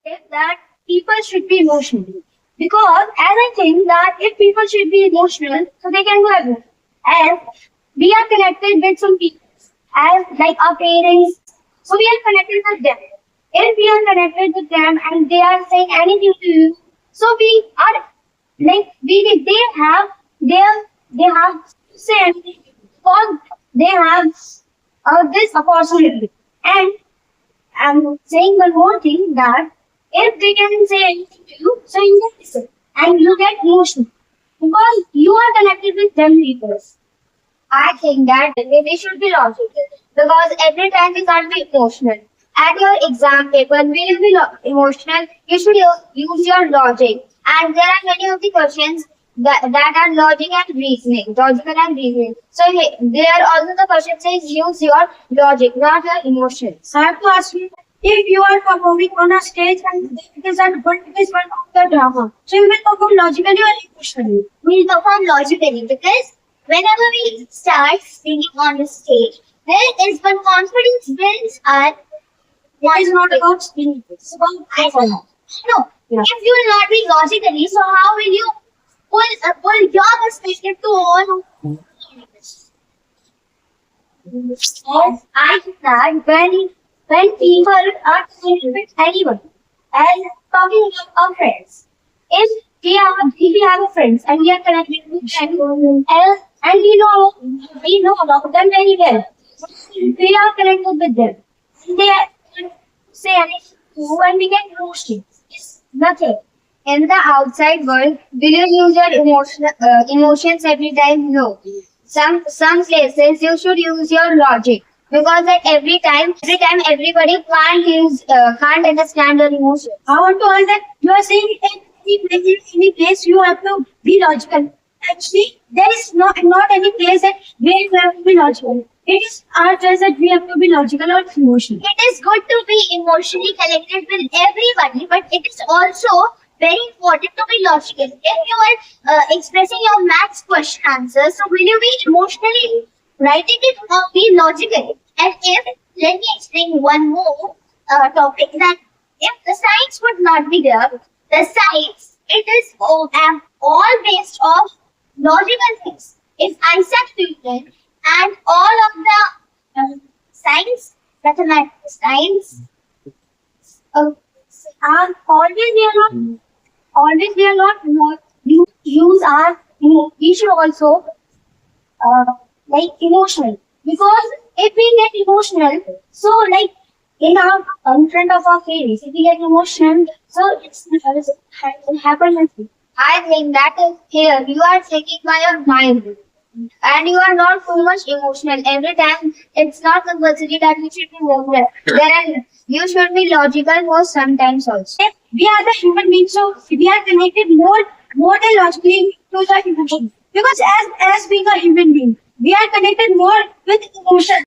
that people should be emotional. Because as I think that if people should be emotional, so they can do everything. And we are connected with some people as like our parents. So we are connected with them. If we are connected with them and they are saying anything to you, so we are like they have to say anything because they have this opportunity. And I'm saying one more thing that if they can say anything to you, so you can listen and you get emotional because you are connected with them people. I think that they should be logical because every time we can't be emotional. At your exam paper, when you be emotional, you should use your logic. And there are many of the questions that are logical and reasoning. So there also the question says use your logic, not your emotions. I have to ask you, if you are performing on a stage and it is one of the drama, so you will perform logically or emotionally? We will perform logically because whenever we start speaking on the stage, there is one confidence builds our. It is not about speaking. It's about performance. No. Yeah. If you will not be logically, so how will you pull your perspective to all? Yes, I think that when people are connected with anyone and talking about our friends, if we have a friends and we are connected with them and we know about them very well, we are connected with them. They say anything when we get roasted. It's nothing. In the outside world, will you use your emotions every time? No. Some places you should use your logic because at every time everybody can't understand your emotions. I want to ask that you are saying in any place you have to be logical. Actually, there is not any place that where you have to be logical. It is our choice that we have to be logical or emotional. It is good to be emotionally connected with everybody, but it is also very important to be logical. If you are expressing your maths question answers, so will you be emotionally writing it or be logical? And let me explain one more topic that if the science would not be there, the science, it is all based off logical things. If Isaac Newton and all of the science, mathematics, science, are always we are not use our we should also like emotional because if we get emotional, so like in front of our face, if we get emotional, so it happens. I think that is here you are taking by your mind and you are not too much emotional every time. It's not compulsory that you should be emotional. You should be logical for sometimes also. We are the human beings, so we are connected more than logically to the emotion. Because as being a human being, we are connected more with emotion.